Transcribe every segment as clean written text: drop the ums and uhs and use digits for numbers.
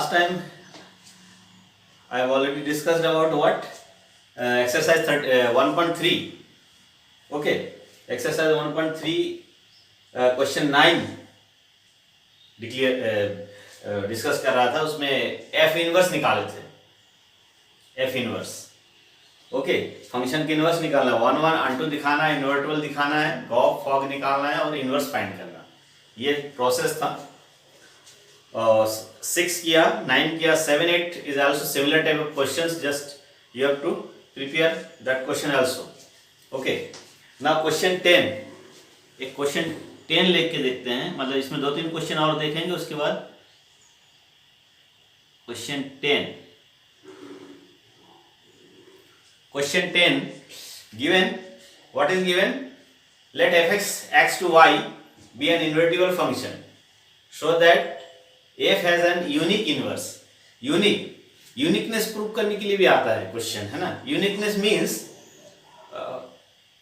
last time I have already discussed about what exercise 1.3. Okay, exercise 1.3 question 9 discuss कर रहा था. उसमें F inverse निकाले थे. एफ इनवर्स ओके, फंक्शन की इनवर्स निकालना है, 1 1 अनटू दिखाना है, इन्वर्टिबल दिखाना है, गॉफ फॉग निकालना है और इनवर्स फाइंड करना. ये प्रोसेस था. 6 किया, 9 किया, 7 8 is also similar type of questions. Just you have to prepare that question also. Okay, now question 10. एक क्वेश्चन 10 लेके देखते हैं. मतलब इसमें 2-3 क्वेश्चन और देखेंगे, उसके बाद question 10. Question 10 given, what is given? Let fx x to y be an invertible function so that f has an unique inverse. Uniqueness prove करने के लिए भी आता है क्वेश्चन, है ना. यूनिकनेस मीन्स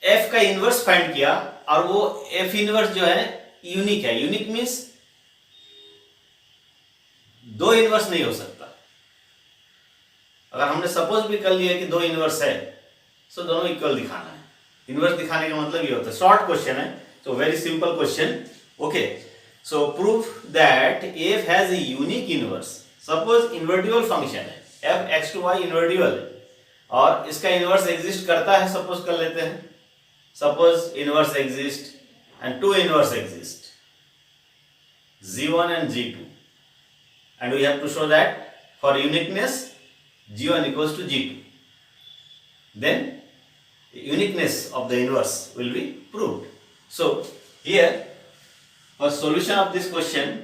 f का इनवर्स फाइंड किया और वो f इनवर्स जो है यूनिक है. यूनिक मीन्स दो इनवर्स नहीं हो सकता. अगर हमने सपोज भी कर लिया कि दो इनवर्स है, तो दोनों इक्वल दिखाना है. इनवर्स दिखाने का मतलब ये होता है. शॉर्ट क्वेश्चन है, तो very simple question. Okay, so prove that f has a unique inverse. Suppose invertible function है, f x to y invertible है और इसका इनवर्स एग्जिस्ट करता है. सपोज कर लेते हैं, suppose inverse exist and two inverse exist, g1 and g2, and we have to show that for uniqueness g1 equals to g2. Then uniqueness of the inverse will be proved. So here for solution of this question,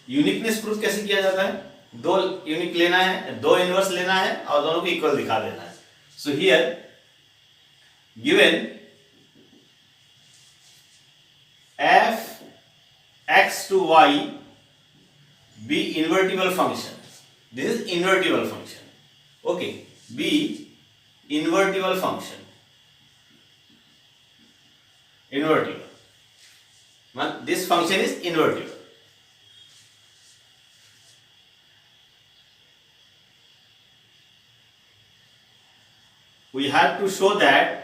uniqueness proof कैसे किया जाता है? दो unique लेना है, दो inverse लेना है और दोनों को इक्वल दिखा देना है. So here given f x to y be invertible function. This is invertible function. Okay, be invertible function. Invertible. This function is invertible. We have to show that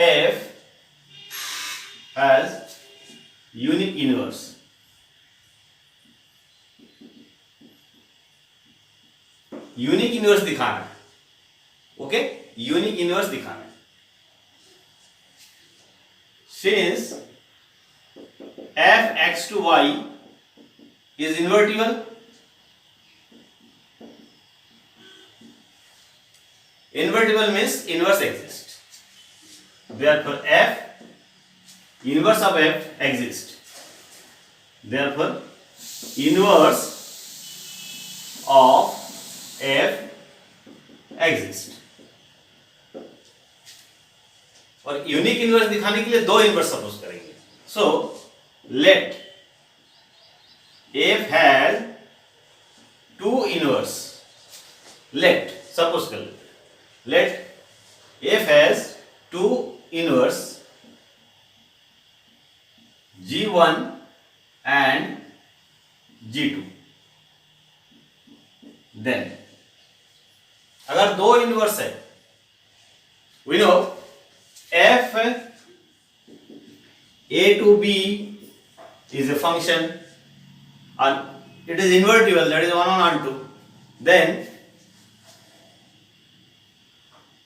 f has unique inverse. Unique inverse दिखाना है. Okay, unique inverse दिखाना है. Since f x to y is invertible, invertible means inverse exists. Therefore f inverse of f exists. Therefore inverse of f exists. और unique inverse दिखाने के लिए दो inverse suppose करेंगे. So let f has two inverse. Let suppose कर लेते हैं, let f has two inverse g1 and g2. Then अगर दो इनवर्स है, we know f a to b is a function and it is invertible, that is 1 1 2. Then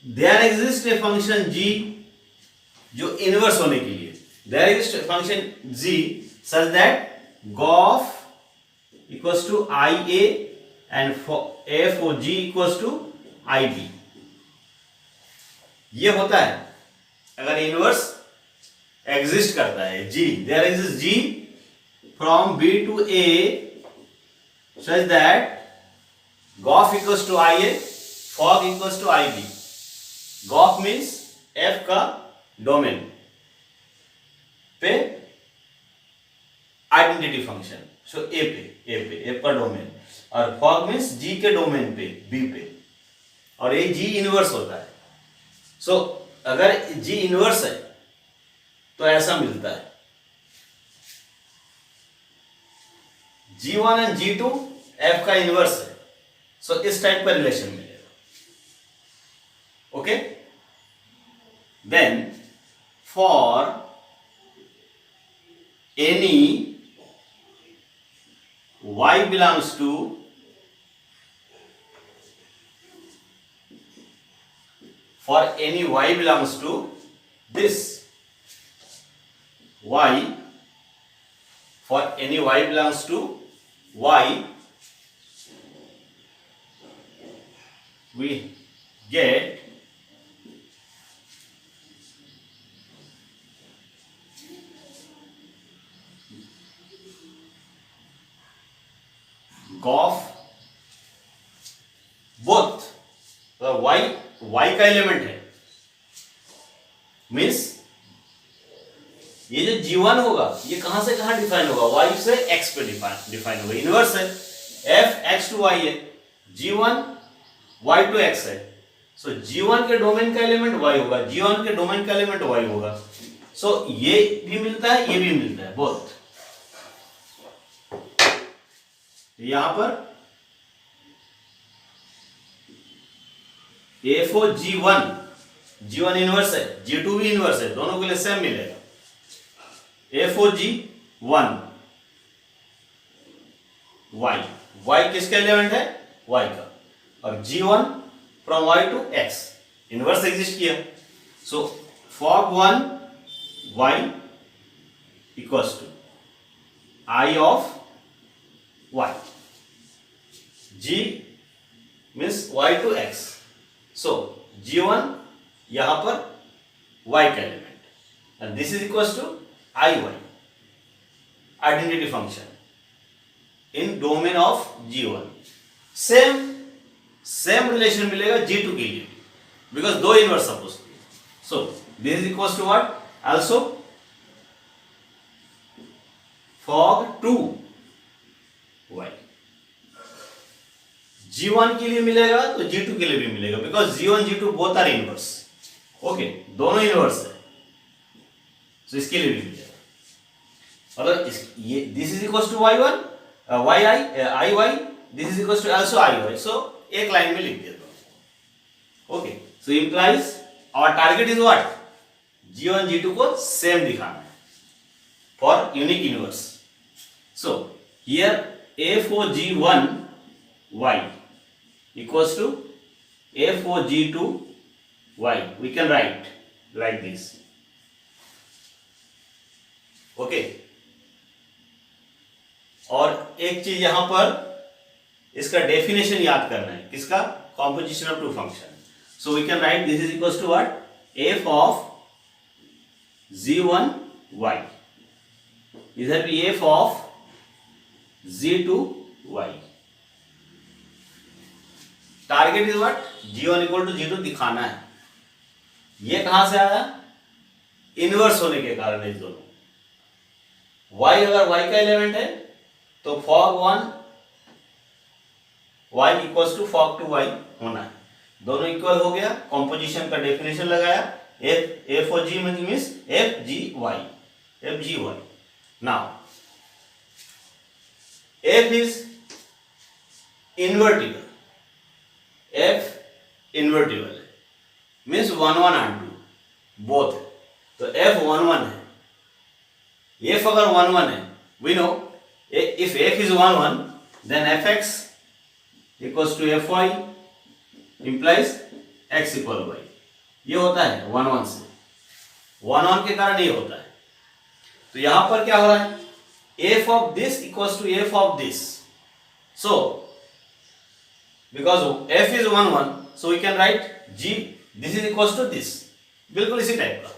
there exists a function g जो inverse होने के लिए, there exists a function g such that gof equals to ia and f of g equals to ib. ये होता है अगर inverse exist करता है g, there exists g from b to a such that gof equals to ia, fog equals to ib. गॉफ means f का domain पे identity function. So a पे f का डोमेन, और फॉग मीन्स g के domain पे b पे. और ये जी इनवर्स होता है। सो अगर जी इनवर्स है तो ऐसा मिलता है G1 एंड G2 F का इनवर्स है। सो इस टाइप का रिलेशन मिलेगा। Okay, then for any y belongs to this y, for any y belongs to y, we get of both। तो y का एलिमेंट है, मीन्स ये जो G1 होगा ये कहां से कहां डिफाइन होगा, y से x पे डिफाइन होगा। इनवर्स है, f x to y है, G1 y to x है। सो G1 के डोमेन का एलिमेंट y होगा, G1 के डोमेन का एलिमेंट y होगा। सो ये भी मिलता है, ये भी मिलता है, बोथ। यहां पर FO G1 इनवर्स है, G2 भी इनवर्स है, दोनों के लिए सेम मिलेगा। FO G1 y किसका एलिमेंट है, y का, और G1 from y to x inverse exist किया। So fog 1 y equals to I of y, G means y to x। So G1 यहां पर y का element and this is equals to I y, identity function in domain of G1। Same relation मिलेगा G2 के लिए, because दो inverse suppose. So this is equals to what, also fog 2 y। G1 के लिए मिलेगा तो G2 के लिए भी मिलेगा, because G1 G2 both are inverse. Okay, दोनों इनवर्स है, तो इसके लिए भी मिलेगा। मतलब ये this is equals to y1 y this is equals to also y। So एक लाइन में लिख दिया दो। Okay, so implies our target is what, G1 G2 को सेम दिखाना है for unique inverse. So here FO G1 y equals to FO G2 y, we can write like this। Okay, और एक चीज यहां पर इसका डेफिनेशन याद करना है, किसका, composition of two function. So we can write this is equals to what, f of G1 y, इधर भी f of G2 y। Target is what, G1 equal to G2 दिखाना है। ये कहां से आया, इनवर्स होने के कारण इस दोनों। y अगर y का एलिमेंट है तो fog 1 y equals to fog 2 y होना है। दोनों इक्वल हो गया, कॉम्पोजिशन का डेफिनेशन लगाया, f और g means f g y। Now f is invertible, f invertible है, मीन्स 1 1 and 2 बोथ। तो f 1 1 है, f अगर 1 1 है, we know if f is 1 1 then fx equals to fy implies x equal y। ये होता है 1 1 से, 1 1 के कारण ये होता है। तो यहां पर क्या हो रहा है, f of this equals to f of this। so because f is 1 1 so we can write g this is equals to this, बिल्कुल इसी टाइप का।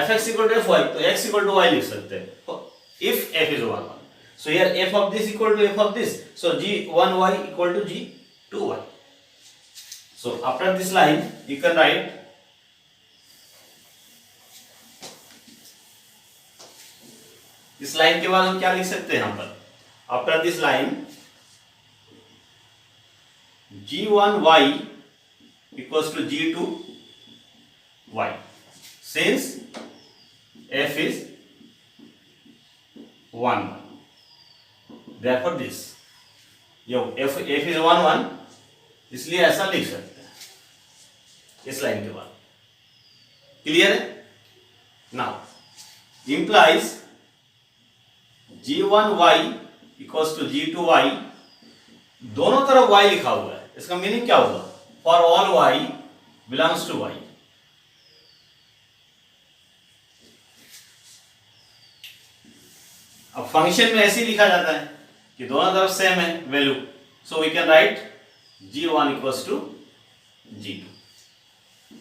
fx equal to fy तो x equal to y लिख सकते हैं if f is 1 1। so here f of this equal to f of this, so g1y equal to g2y। so after this line you can write इस line के बाद हम क्या लिख सकते हैं, यहां पर after this line g1y equals to g to y, since f is 1 therefore this yo f is 1 1, इसलिए ऐसा लिख सकते हैं इस लाइन के बाद। क्लियर है? Now implies g1y equals to g2y, दोनों तरफ y लिखा हुआ है, इसका मीनिंग क्या होगा? For all y belongs to y। अब फंक्शन में ऐसे ही लिखा जाता है कि दोनों तरफ सेम है value, so we can write g1 equals to g2।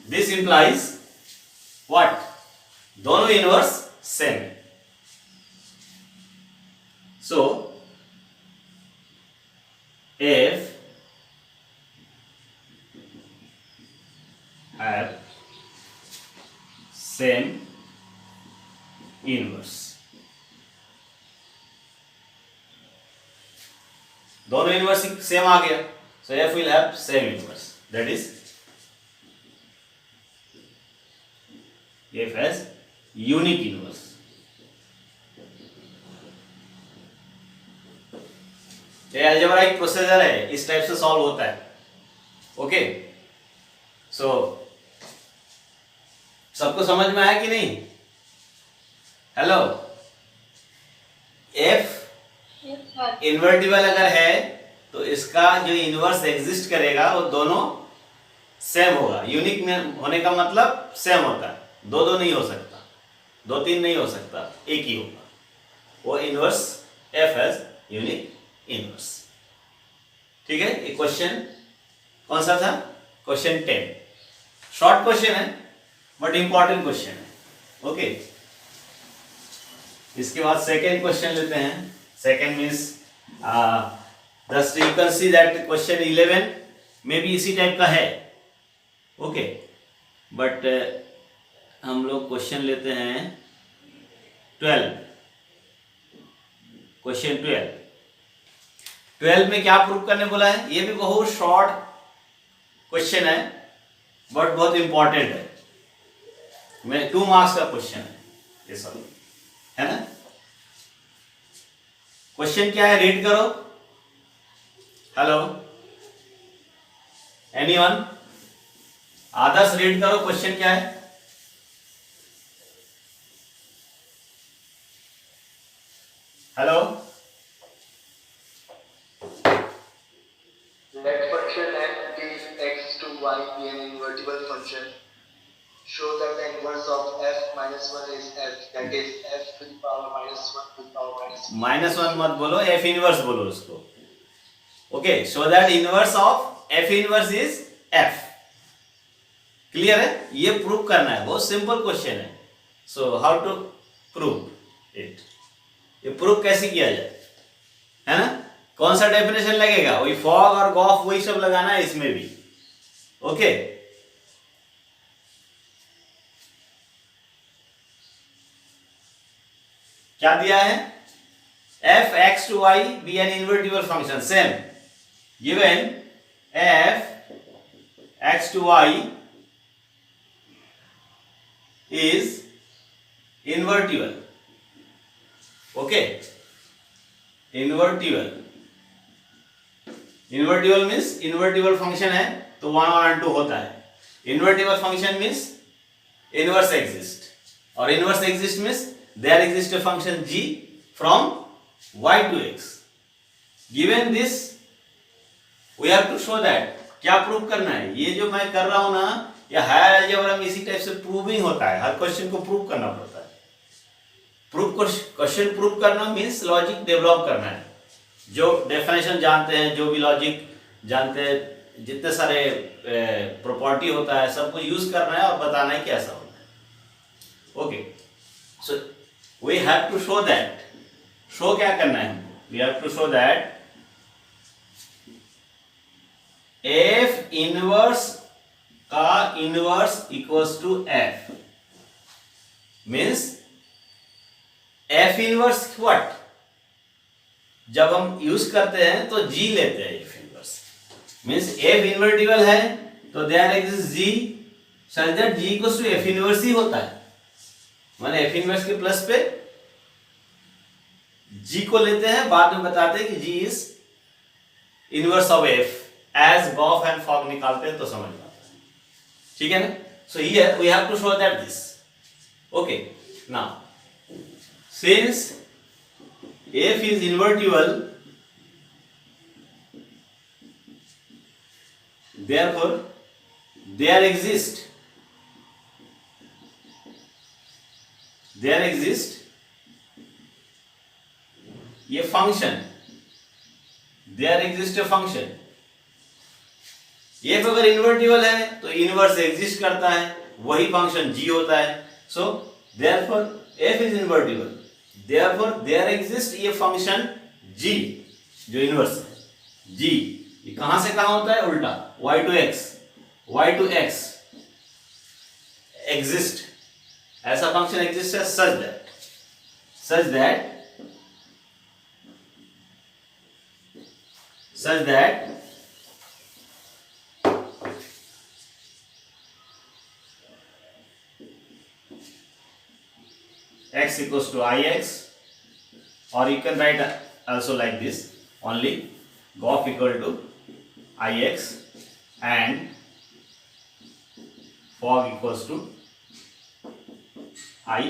This implies what? दोनों इनवर्स सेम है। सो if have same inverse, दोनों इनवर्स सेम आ गया, so f will have same inverse, that is f has unique inverse। ये algebraic procedure है, इस type से सॉल्व होता है। ओके, सो सबको समझ में आया कि नहीं? हेलो, f इन्वर्टिबल अगर है तो इसका जो इनवर्स एग्जिस्ट करेगा वो दोनों सेम होगा। यूनिक होने का मतलब सेम होता है, दो दो नहीं हो सकता, दो तीन नहीं हो सकता, एक ही होगा। वो inverse f has unique inverse. ठीक है, ये क्वेश्चन कौन सा था? क्वेश्चन 10। शॉर्ट क्वेश्चन है बट इंपॉर्टेंट क्वेश्चन है। ओके, इसके बाद सेकेंड क्वेश्चन लेते हैं। सेकेंड मीन्स दस you can see that question 11 में भी इसी टाइप का है। ओके, बट हम लोग क्वेश्चन लेते हैं 12। क्वेश्चन 12 में क्या प्रूव करने बोला है? ये भी बहुत शॉर्ट क्वेश्चन है बट बहुत इंपॉर्टेंट है। मैं 2 मार्क्स का क्वेश्चन है ये सब, है ना? क्वेश्चन क्या है? रीड करो। Hello, anyone? आदर्श रीड करो, क्वेश्चन क्या है? Hello, Let function f is x to y be an invertible function. Show that the inverse of f minus 1 is f, that is f to the power minus 1 to the power minus 1. -1 मत बोलो, f inverse बोलो उसको। Okay, show that inverse of f inverse is f। Clear है? ये prove करना है, बहुत simple question है। So how to prove it? ये प्रूव कैसे किया जाए, है ना? कौन सा डेफिनेशन लगेगा? वही फॉग और गॉफ, वही सब लगाना है इसमें भी। ओके, क्या दिया है? f x to y be an invertible function, same given f x to y is invertible। Okay, invertible, invertible means invertible function है तो 1 और 2 होता है। Invertible function means inverse exist, और inverse exist means there exist a function g from y to x। Given this we have to show that. क्या prove करना है? ये जो मैं कर रहा हूं ना, ये हायर अलजेब्रा में इसी टाइप से प्रूविंग होता है। हर क्वेश्चन को प्रूव करना पड़ता है। क्वेश्चन प्रूव करना मीन्स लॉजिक डेवलप करना है। जो डेफिनेशन जानते हैं, जो भी लॉजिक जानते हैं, जितने सारे प्रॉपर्टी होता है, सबको यूज करना है और बताना है कैसा होता है। Okay, so we have to show that. Show क्या करना है हमको? We have to show that F inverse का inverse equals to F, means F inverse what? जब हम यूज करते हैं तो जी लेते हैं F inverse, means F invertible है तो there exist G such that G equals to F inverse ही होता है, माने एफ इनवर्स के प्लस पे जी को लेते हैं, बाद में बताते हैं कि G is inverse of F, as gof and fog निकालते हैं तो समझ में आता है, ठीक है ना। So here we have to show that this, okay. Now since f is invertible, therefore there exist ये function, there exist a function, f अगर इन्वर्टिबल है तो इनवर्स एग्जिस्ट करता है, वही फंक्शन जी होता है। सो therefore F is invertible, therefore there exist ये फंक्शन जी जो इनवर्स है, जी ये कहां से कहां होता है, उल्टा y to x एग्जिस्ट, ऐसा फंक्शन एग्जिस्ट है such that x equals to ix, or you can write also like this only, gof equal to ix and fog equals to iy।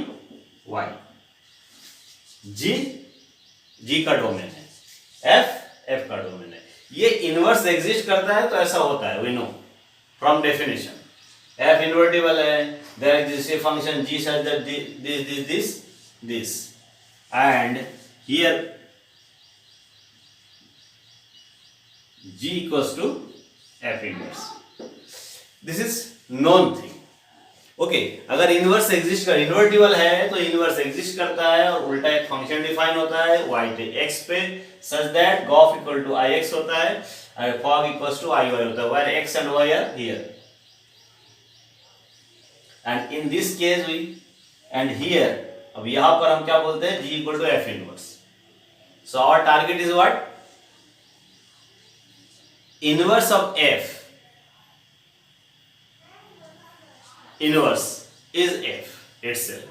जी का डोमेन है, एफ का domain है, ये inverse exist करता है तो ऐसा होता है, we know from definition, F invertible है, there exist a function G such that this and here g equals to f inverse, this is known thing, okay. अगर इनवर्स एग्जिस्ट कर, इन्वर्टिबल है तो इनवर्स एग्जिस्ट करता है, और उल्टा एक फंक्शन डिफाइन होता है y पे x पे such that gof equal to ix होता है और fog equals to iy होता है, where x and y are here, and in this case we and here, अब यहां पर हम क्या बोलते हैं, g equal to f inverse। so our target is what, inverse of f, inverse is f itself।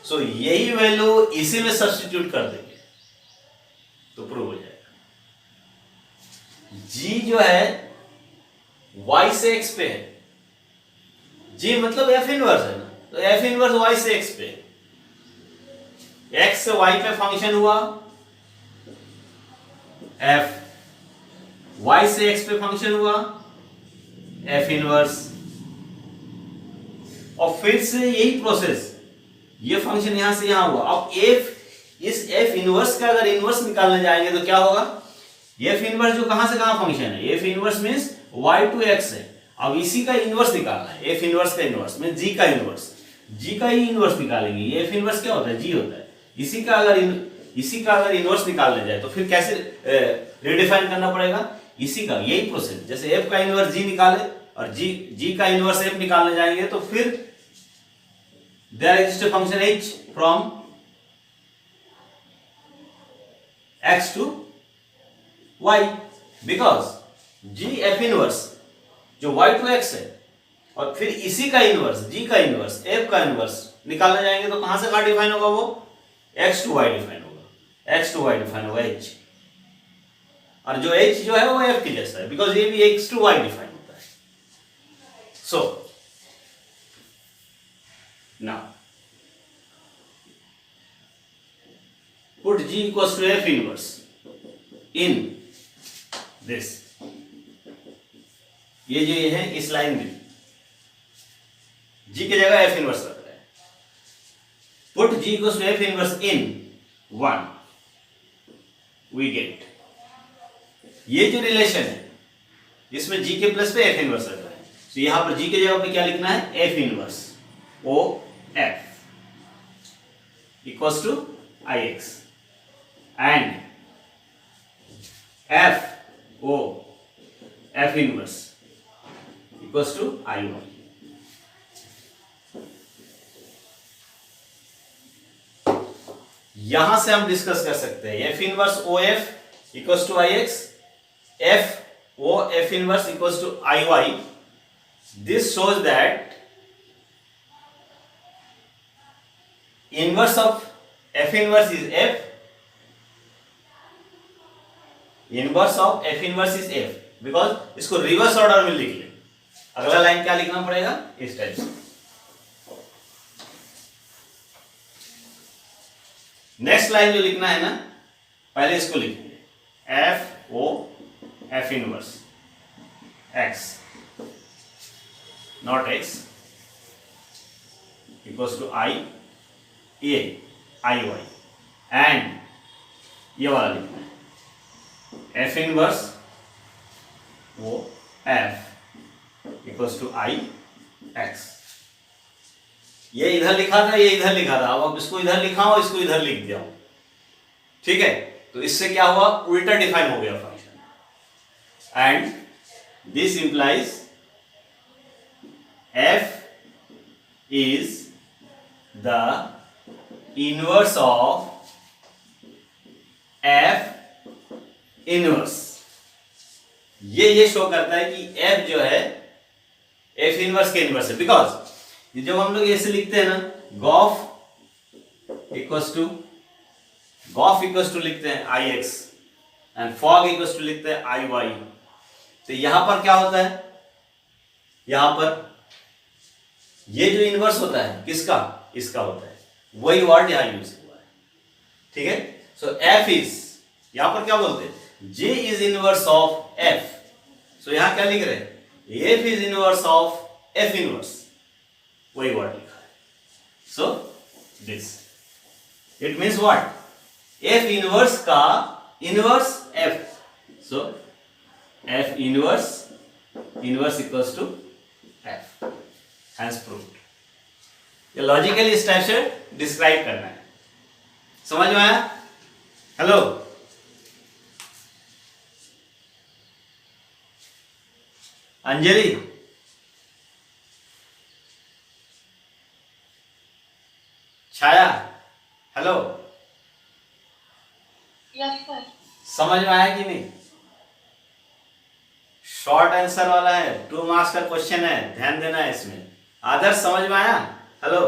so यही value इसी में सब्स्टिट्यूट कर देंगे तो प्रूव हो जाएगा। g जो है y से x पे है, g मतलब f इनवर्स है ना, तो f इनवर्स y से x पे, x से y पे फंक्शन हुआ, f y से x पे फंक्शन हुआ, f इनवर्स, और फिर से यही प्रोसेस, ये फंक्शन यहां से यहां हुआ। अब f, इस f इनवर्स का अगर इनवर्स निकालने जाएंगे तो क्या होगा, f इनवर्स जो कहां से कहां फंक्शन है, f inverse means y to x है, अब इसी का इनवर्स निकालना है, f इनवर्स का इनवर्स मींस g का इनवर्स, g का ही इनवर्स निकालेंगे, ये f इनवर्स क्या होता है, g होता है, इसी का अगर इनवर्स निकालने जाए तो फिर कैसे रिडिफाइन करना पड़ेगा, इसी का यही प्रोसेस, जैसे f का इनवर्स g निकाले और g का इनवर्स f निकालने जाएंगे तो फिर there exists a function h from x to y, because g f inverse जो y to x है, और फिर इसी का इनवर्स g का इनवर्स f का इनवर्स निकालने जाएंगे तो कहां से कहां डिफाइन होगा, वो x to y डिफाइन होगा, h, और जो h जो है वो f के जैसा है, बिकॉज ये भी x to y डिफाइन होता है। सो now put g equals to f inverse in this, ये जो ये है इस लाइन में g की जगह f इनवर्स रख रहा है, put g equals to f inverse in 1, we get ये जो रिलेशन है इसमें g के प्लस पे f इनवर्स रख रहा है, तो यहां पर g के जगह पे क्या लिखना है, f inverse o f equals to ix and f o f inverse equals to iy। यहां से हम डिस्कस कर सकते हैं f inverse o f equals to ix, f o f inverse equals to iy, this shows that inverse of F inverse is F, inverse of F inverse is F, because इसको reverse order में लिख ले। अगला line क्या लिखना पड़ेगा, इस type से। नेक्स्ट लाइन जो लिखना है ना, पहले इसको लिखेंगे, f o f inverse x not x equals to I a I y, and ये वाला लिखना है एफ इनवर्स वो f equals to I x. ये इधर लिखा था, ये इधर लिखा था, अब इसको इधर लिखा हो, इसको इधर लिख दिया हो, ठीक है। तो इससे क्या हुआ, उल्टा डिफाइन हो गया function, and this implies F is the inverse of F inverse. ये शो करता है कि एफ जो है एफ इनवर्स के इनवर्स है, बिकॉज जब हम लोग ऐसे लिखते हैं ना, गॉफ इक्वल्स टू लिखते हैं I X and fog equals to लिखते हैं आई वाई। तो यहां पर क्या होता है, यहां पर ये जो इनवर्स होता है किसका, इसका होता है, वही वर्ड यहां यूज हुआ है, ठीक है। सो एफ इज, यहां पर क्या बोलते हैं, J is inverse of F, so यहां क्या लिख रहे हैं, F is inverse of F inverse, वही वर्ड लिखा है। So this it means what, F inverse का इनवर्स F, सो F inverse equals to F, hence proved. ये लॉजिकली इस टाइप से डिस्क्राइब करना है, समझ में आया? Hello, Anjali, Chhaya, hello, yes sir. समझ में आया कि नहीं? शॉर्ट आंसर वाला है, 2 मार्क्स का क्वेश्चन है, ध्यान देना है इसमें। आदर्श समझ में आया? हेलो,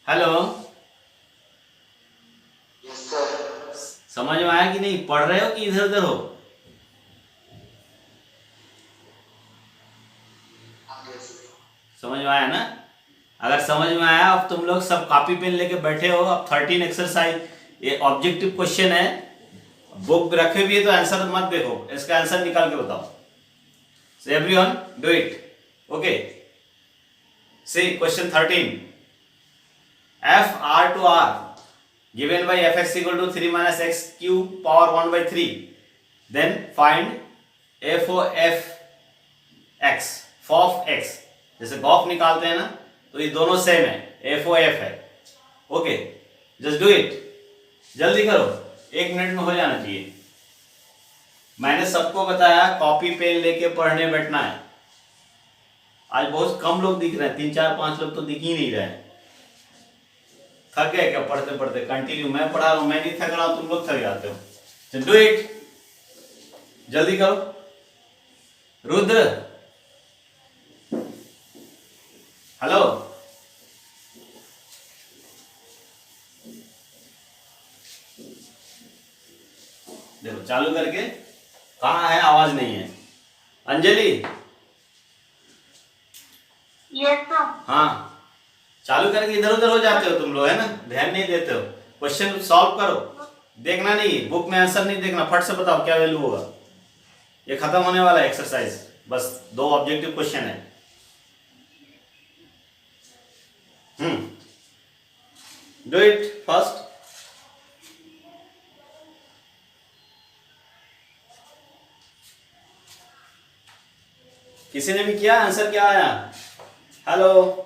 हेलो, समझ में आया कि नहीं? पढ़ रहे हो कि इधर उधर हो? समझ में आया ना? अगर समझ में आया, अब तुम लोग सब कॉपी पेन लेके बैठे हो, अब 13 एक्सरसाइज, ये ऑब्जेक्टिव क्वेश्चन है, बुक रखे हुए तो आंसर मत देखो, इसका आंसर निकाल के बताओ। So everyone do it, okay. See question 13, f R to R given by fx equal to 3 minus x cube power 1 by 3, then find f of x, f of x, जैसे Gauff निकालते हैं ना, तो ये दोनों सेम है, f o f है, okay. Just do it, जल्दी करो, 1 मिनट में हो जाना चाहिए। मैंने सबको बताया कॉपी पेन लेके पढ़ने बैठना है। आज बहुत कम लोग दिख रहे हैं, 3 4 5 लोग तो दिख ही नहीं रहे हैं। थक गए क्या पढ़ते पढ़ते? कंटिन्यू मैं पढ़ा रहा हूं, मैं नहीं थक रहा हूं, तुम लोग थक जाते हो। डू इट, जल्दी करो। रुद्र, हेलो, देखो चालू करके, कहाँ है? आवाज नहीं है। Anjali, yes sir. हाँ, चालू करके इधर उधर हो जाते हो तुम लोग, है ना, ध्यान नहीं देते हो। क्वेश्चन सॉल्व करो, देखना नहीं, बुक में आंसर नहीं देखना, फट से बताओ क्या वैल्यू होगा। ये खत्म होने वाला है एक्सरसाइज, बस 2 ऑब्जेक्टिव क्वेश्चन है। Do it first. किसी ने भी किया? आंसर क्या आया? हेलो,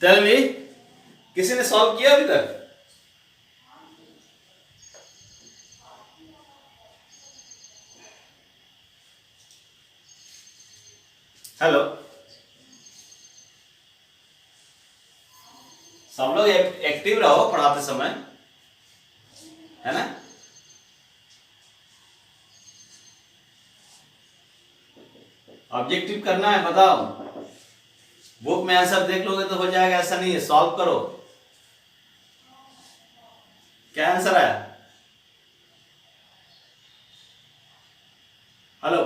टेल मी, किसी ने सॉल्व किया अभी तक? हेलो, सब लोग एक्टिव रहो पढ़ाते समय, है ना? ऑब्जेक्टिव करना है, बताओ। बुक में आंसर देख लोगे तो हो जाएगा, ऐसा नहीं है, सॉल्व करो। क्या आंसर आया? हेलो,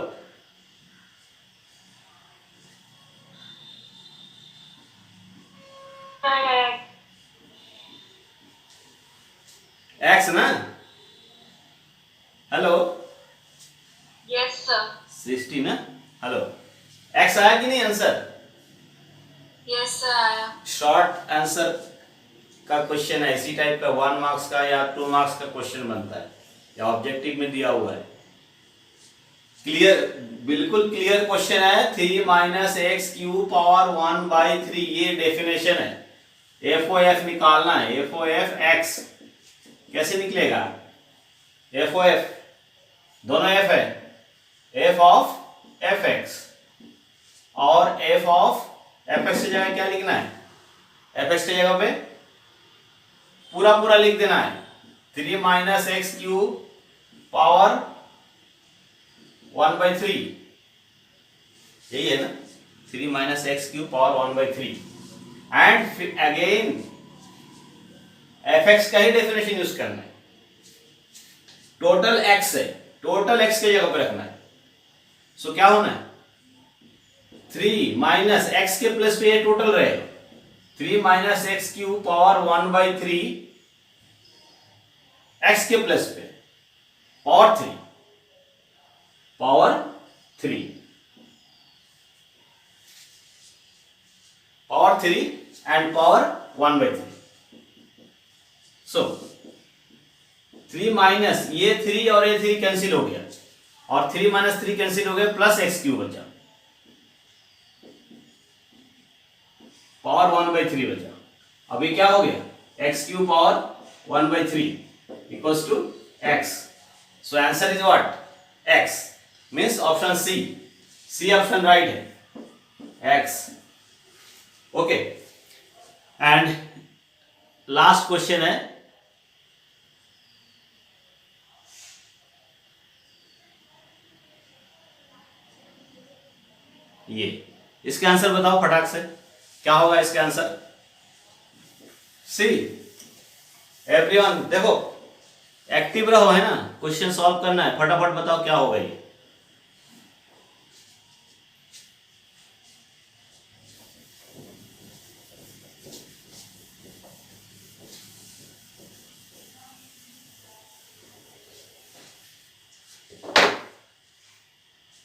एक्स ना? Hello, yes sir. 60 ना? हेलो, एक्स आया कि नहीं आंसर? यस सर आया। शॉर्ट आंसर का क्वेश्चन है, इसी टाइप का 1 मार्क्स का या 2 मार्क्स का क्वेश्चन बनता है, या ऑब्जेक्टिव में दिया हुआ है। क्लियर, बिल्कुल क्लियर क्वेश्चन है। 3 माइनस एक्स क्यूब पावर 1/3, ये डेफिनेशन है। एफ ओ एफ निकालना है, एफ ओ एफ एक्स कैसे निकलेगा? एफ ओ एफ, दोनों एफ है, एफ ऑफ एफ एक्स और एफ ऑफ एफ एक्स की जगह क्या लिखना है? एफ एक्स की जगह पे पूरा पूरा लिख देना है, 3 माइनस एक्स क्यूब पावर 1/3, यही है ना? 3 minus x cube power 1/3 and again F x का ही डेफिनेशन यूज करना है। टोटल एक्स है, टोटल एक्स की जगह पे रखना है। सो क्या होना है? 3 माइनस एक्स के प्लस पे ये टोटल रहेगा, 3 minus x cube power 1/3 x के प्लस पे power 3, power 3, power 3 and power 1/3। So 3 minus ये 3 और ये 3 कैंसिल हो गया, और 3 माइनस 3 कैंसिल हो गया, प्लस एक्स क्यूब बचा, पावर 1/3 बचा। अभी क्या हो गया? X cube power 1/3 equals to X. So answer is what? X, means option C, C option right है, एक्स। ओके, एंड लास्ट क्वेश्चन है, ये, इसके आंसर बताओ फटाक से, क्या होगा इसका आंसर? सी, एवरीवन देखो एक्टिव रहो, है ना? क्वेश्चन सॉल्व करना है, फटाफट बताओ क्या होगा ये।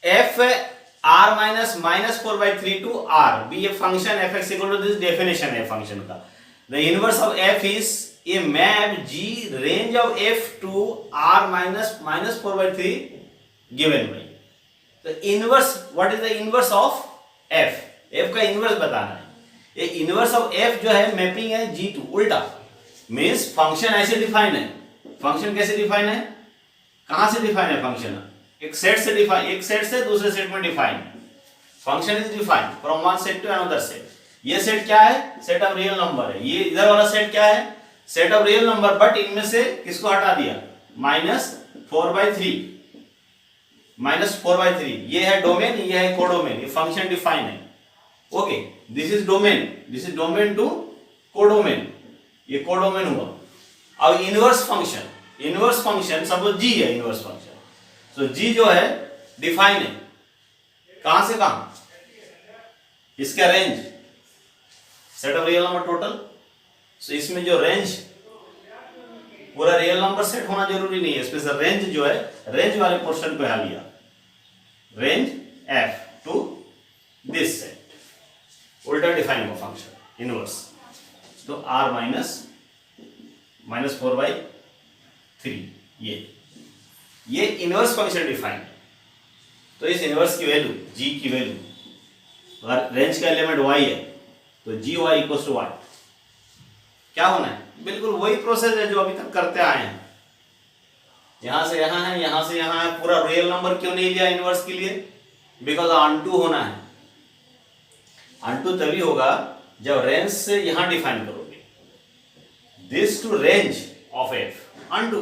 F R minus -4/3 to r be a function f(x) equal to this definition है फंक्शन का। The inverse of f is a map g range of f to r minus -4/3 given by। तो inverse, what is the inverse of f? f का inverse बताना है। ये inverse of f जो है mapping है g टू, उल्टा means function ऐसे डिफाइन है। फंक्शन कैसे डिफाइन है? कहां से डिफाइन है फंक्शन? एक सेट से डिफाइन, एक सेट से दूसरे सेट में define. Function is defined from one set to another set. ये सेट क्या है? सेट ऑफ रियल नंबर है। ये इधर वाला सेट क्या है? Set of real number, but इनमें से किसको हटा दिया? -4/3, -4/3। ये है डोमेन, ये है कोडोमेन। ये फंक्शन डिफाइन है। Okay, this is domain, this is domain to codomain, ये कोडोमेन हुआ। अब inverse function, inverse function suppose G है इनवर्स फंक्शन, तो जी जो है डिफाइन है, कहां से कहां? इसका range, set of real number total. So इसमें जो रेंज, पूरा रियल नंबर सेट होना जरूरी नहीं है, इसमें से रेंज जो है, रेंज वाले पोर्शन को यहां लिया, range F two this set, उल्टा डिफाइन हुआ फंक्शन इनवर्स। तो आर -4/3, ये इनवर्स फंक्शन डिफाइंड। तो इस इनवर्स की वैल्यू, जी की वैल्यू, अगर रेंज का एलिमेंट y है तो gy इक्वल्स टू व्हाट? क्या होना है, बिल्कुल वही प्रोसेस है जो अभी तक करते आए हैं। यहां से यहां है, यहां से यहां है, पूरा रियल नंबर क्यों नहीं लिया इनवर्स के लिए, बिकॉज अनटू होना है। अनटू तभी होगा जब रेंज से यहां डिफाइन करोगे, this to range of f onto,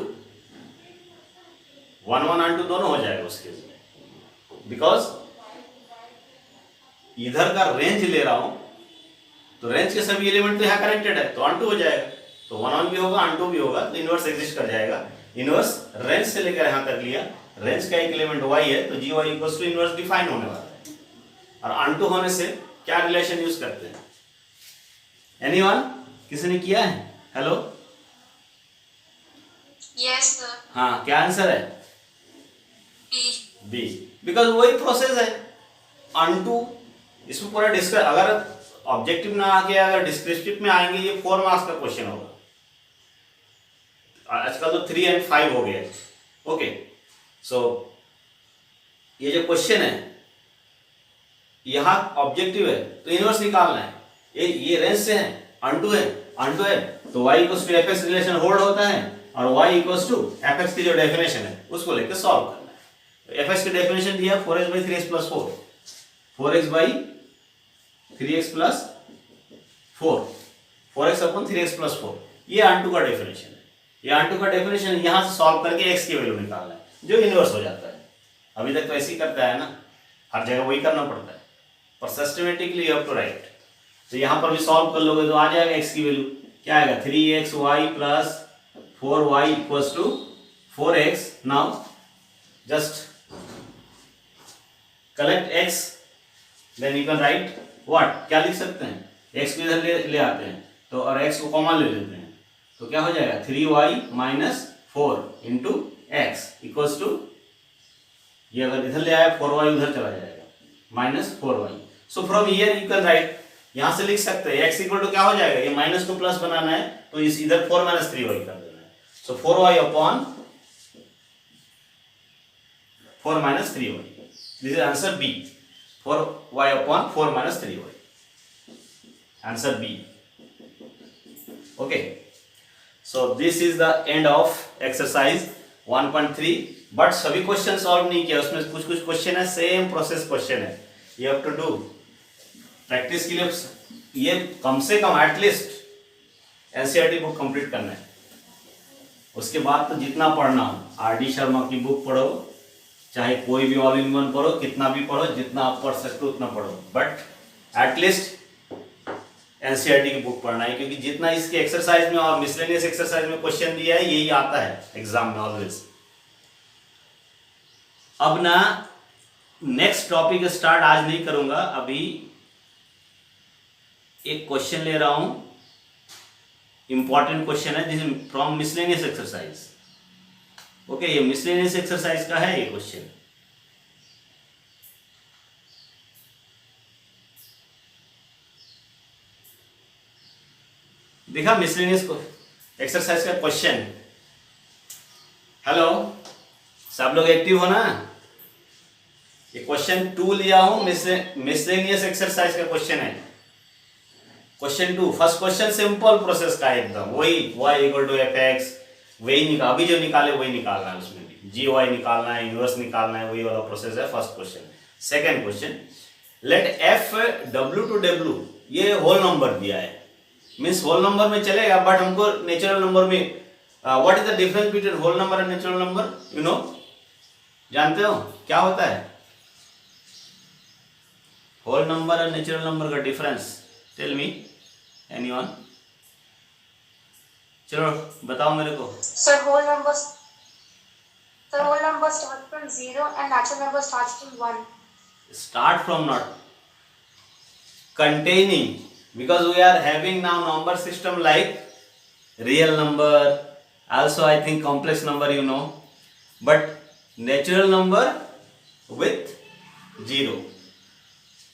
1 1 onto दोनों हो जाएगा उसके लिए, बिकॉज इधर का रेंज ले रहा हूं तो रेंज के सभी एलिमेंट तो यहाँ कनेक्टेड है, तो अनटू हो जाएगा, तो 1 1 भी होगा, अनटू भी होगा, तो इनवर्स एग्जिस्ट कर जाएगा। इनवर्स रेंज से लेकर यहाँ कर लिया, रेंज का एक एलिमेंट y है तो G Y equals to inverse define होने वाला है। और अनटू होने से क्या रिलेशन यूज करते हैं, एनीवन, किसी ने किया है, हेलो, Yes, sir. हाँ क्या आंसर है, B. बी, बिकॉज वही प्रोसेस है अनटू। इसमें पूरा डिस्कस, अगर ऑब्जेक्टिव ना आके अगर डिस्क्रिप्टिव में आएंगे ये 4 मार्क्स का क्वेश्चन होगा, आजकल तो 3 और 5 हो गए। ओके, सो ये जो क्वेश्चन है यहाँ ऑब्जेक्टिव है तो इनवर्स निकालना है, ये रेंज से है, अनटू है, अनटू है तो y equals to f x relation hold होता है, और y equals to f x की जो डेफिनेशन है उसको लेकर सॉल्व करना है। एफ एक्स की डेफिनेशन दिया 4x by 3x plus 4, 4x by 3x plus 4, 4x upon 3x plus 4, ये अनटू का डेफिनेशन है। ये अनटू का डेफिनेशन यहाँ से सॉल्व करके x की वैल्यू निकालना है जो इनवर्स हो जाता है। अभी तक तो ऐसे ही करता है ना, हर जगह वही करना पड़ता है, पर systematically you have to write. तो यहाँ पर भी सॉल्व कर लोगे तो आ जाएगा x की वैल्यू, क्या आएगा 3xy plus 4y equals to 4x। Now just collect x, then you can write what, क्या लिख सकते हैं, x को इधर ले आते हैं तो, और x को कॉमन ले लेते हैं तो क्या हो जाएगा 3y minus 4 into x equals to, ये अगर इधर ले आया 4y उधर चला जाएगा minus 4y। So from here you can right, यहां से लिख सकते हैं x इक्वल टू क्या हो जाएगा, ये माइनस को प्लस बनाना है तो इस इधर 4 minus 3y कर देना है। सो 4y upon 4 minus 3y, this is answer b, 4y upon 4 minus 3y, answer b. Okay, so this is the end of exercise 1.3। But सभी क्वेश्चन सॉल्व नहीं किया, उसमें कुछ कुछ क्वेश्चन है सेम प्रोसेस क्वेश्चन है, you have to do practice के लिए। ये कम से कम एटलीस्ट एनसीईआरटी बुक कंप्लीट करना है, उसके बाद तो जितना पढ़ना हो, आर.डी. शर्मा की बुक पढ़ो, चाहे कोई भी ऑल इन वन पढ़ो, कितना भी पढ़ो, जितना आप पढ़ सकते हो उतना पढ़ो, बट एटलीस्ट एनसीईआरटी की बुक पढ़ना है, क्योंकि जितना इसके एक्सरसाइज में और मिसलेनियस एक्सरसाइज में क्वेश्चन दिया है यही आता है एग्जाम में ऑलवेज। अब ना नेक्स्ट टॉपिक स्टार्ट आज नहीं करूंगा, अभी एक क्वेश्चन ले रहा हूं, इंपॉर्टेंट क्वेश्चन है, this from miscellaneous exercise. Okay, ये मिसलेनियस एक्सरसाइज का है ये क्वेश्चन। देखा मिसलेनियस एक्सरसाइज का क्वेश्चन। हेलो, सब लोग एक्टिव हो ना। ये क्वेश्चन 2 लिया हूं, मिसलेनियस एक्सरसाइज का क्वेश्चन है। Question 2, first question simple process का है एकदम, वही y equal to f x, वही निकाल, अभी जो निकाले वही निकालना है, उसमें भी जी वाई निकालना है, इनवर्स निकालना है, वही वाला प्रोसेस है first question. Second question, let f W to W, ये होल नंबर दिया है, मीन्स होल नंबर में चलेगा, बट हमको नेचुरल नंबर में, what is the difference between whole number and natural number, you know, जानते हो क्या होता है होल नंबर और नेचुरल नंबर का डिफरेंस? टेल मी एनीवन, चलो बताओ मेरे को। Sir, whole numbers start from 0 and natural number starts from 1. Start from, not containing, because we are having now number system like real number, also I think complex number, you know, but natural number with 0।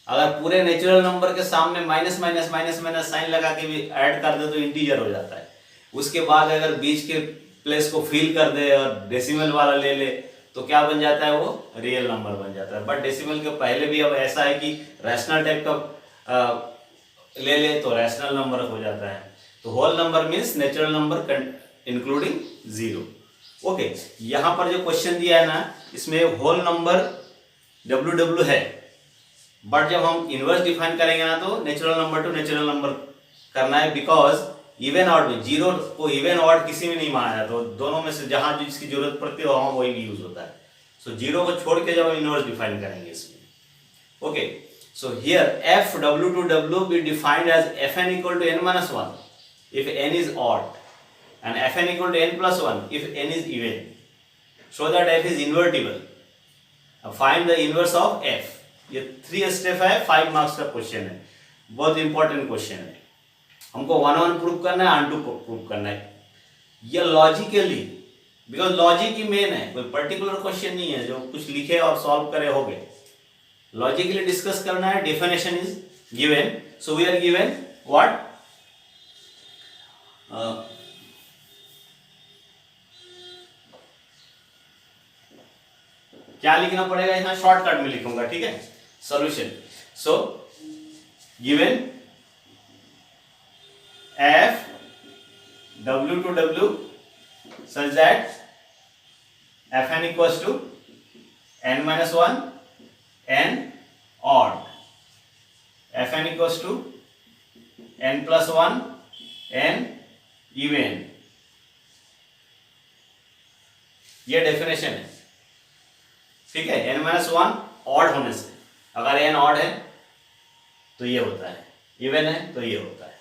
अगर पूरे natural number के सामने minus minus minus minus sign लगा के भी add कर दे तो integer हो जाता है। उसके बाद अगर बीच के प्लेस को फिल कर दे और डेसिमल वाला ले ले तो क्या बन जाता है, वो रियल नंबर बन जाता है। बट डेसिमल के पहले भी अब ऐसा है कि रैशनल टाइप का ले ले तो रैशनल नंबर हो जाता है। तो whole number means natural number including zero. Okay, यहां पर जो क्वेश्चन दिया है ना, इसमें होल नंबर WW है, बट जब हम इनवर्स डिफाइन करेंगे ना तो natural number to natural number करना है, बिकॉज इवन ऑड में जीरो को इवन ऑड किसी में नहीं माना जाता, तो दोनों में से जहां जिसकी जरूरत पड़ती है वहां वही यूज होता है। सो जीरो को छोड़ के जब हम इनवर्स डिफाइन करेंगे इसमें। Okay, so here f W to W be defined as fn equal to n-1 if n is odd and fn equal to n+1 if n is even, so that f is invertible. Find the inverse of f. ये 3 step है, 5 marks का question है, बहुत important question है। हमको 1 prove करना है, 2 prove करना है। ये logically, because logic he main है, कोई पर्टिकुलर क्वेश्चन नहीं है जो कुछ लिखे और सॉल्व करे हो गए। लॉजिकली डिस्कस करना है। Definition is given, so we are given what, क्या लिखना पड़ेगा, यहाँ शॉर्टकट में लिखूंगा, ठीक है। Solution, so given f W to W such that fn equals to n-1 n odd, fn equals to n+1 n even, ये डेफिनेशन है, ठीक है। n-1 ऑड होने से, अगर n ऑड है तो ये होता है, इवन है तो ये होता है।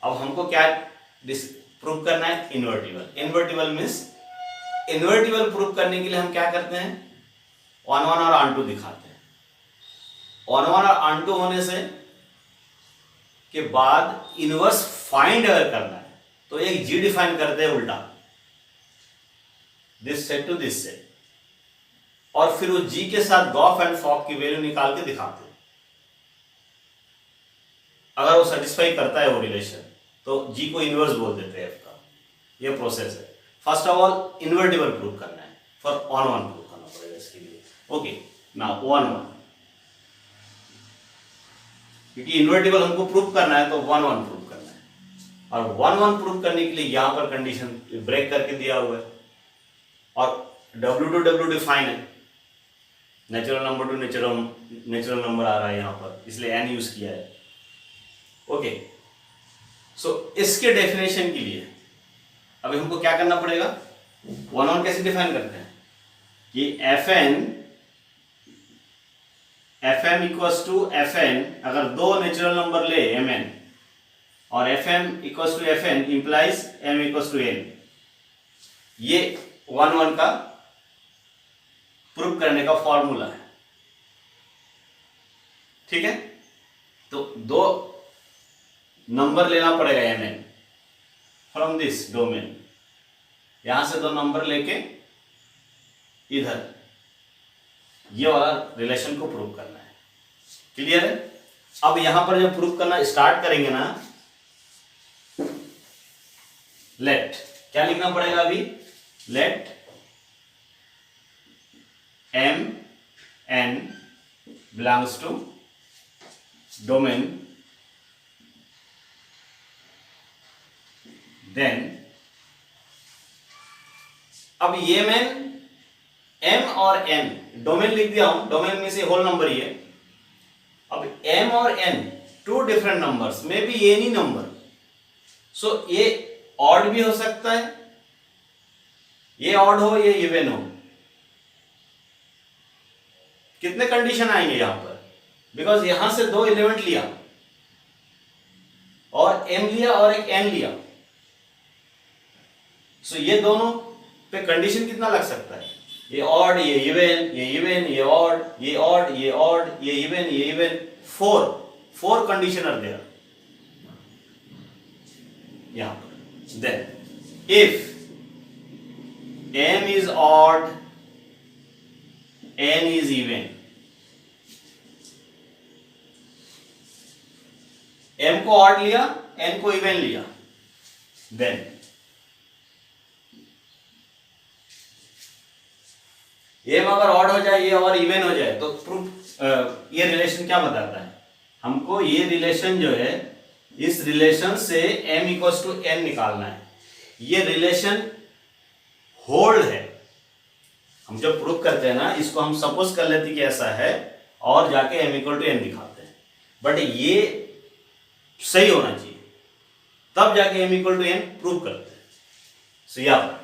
अब हमको क्या प्रूव करना है, invertible. Invertible means invertible prove करने के लिए हम क्या करते हैं, 1 1 और ऑन 2 दिखाते हैं। 1 1 और ऑन 2 होने से के बाद इनवर्स फाइंड अगर करना है तो एक जी डिफाइन करते हैं उल्टा, this set to this set, और फिर उस जी के साथ गॉफ एंड फॉक की वैल्यू निकाल के दिखाते हैं। अगर वो सेटिस्फाई करता है वो रिलेशन तो जी को इनवर्स बोल देते हैं एफ का। ये प्रोसेस है। First of all invertible prove करना है, फॉर 1 1 प्रूव करना पड़ेगा इसके लिए। ओके, नाउ 1 1, क्योंकि इन्वर्टिबल हमको प्रूव करना है तो 1 1 प्रूव करना है, और 1 1 प्रूव करने के लिए यहां पर कंडीशन ब्रेक करके दिया हुआ है, और W टू W डिफाइन है, natural number to natural number आ रहा है यहां पर, इसलिए n यूज किया है। ओके, सो इसके डेफिनेशन के लिए अभी हमको क्या करना पड़ेगा, 1 1 कैसे डिफाइन करते हैं कि fm इक्वल्स टू fn, अगर दो नेचुरल नंबर ले mn और fm equals to fn implies m equals to n, ये 1 1 का प्रूव करने का फॉर्मूला है, ठीक है। तो दो नंबर लेना पड़ेगा mn फ्रॉम दिस डोमेन, यहां से दो नंबर लेके इधर ये वाला रिलेशन को प्रूव करना है। क्लियर है। अब यहां पर जब प्रूव करना स्टार्ट करेंगे ना, लेट क्या लिखना पड़ेगा अभी, let m n belongs to domain, then अब ये मैन m और n डोमेन लिख दिया हूं, डोमेन में से होल नंबर ही है। अब m और n टू डिफरेंट नंबर्स में भी एनी नंबर, सो ये ऑड भी हो सकता है, ये ऑड हो ये इवन हो। कितने कंडीशन आएंगे यहां पर, बिकॉज यहां से दो एलिमेंट लिया और m लिया और एक n लिया, सो ये दोनों पे कंडीशन कितना लग सकता है, ये ऑड ये इवन, ये इवन ये ऑड, ये ऑड ये ऑड, ये इवन, 4 कंडीशन आर देयर यहां पर। Then if m is odd n is even, m को ऑड लिया n को इवन लिया, देन m अगर ऑड हो जाए ये और इवन हो जाए तो प्रूफ ये रिलेशन क्या बताता है हमको, ये रिलेशन जो है इस रिलेशन से m इक्वल्स टू n निकालना है। ये रिलेशन होल्ड है। हम जब प्रूव करते हैं ना, इसको हम सपोज कर लेते कि ऐसा है और जाके m इक्वल टू n दिखाते हैं, बट ये सही होना चाहिए, तब जाके m equal to n prove करते हैं। सो यहाँ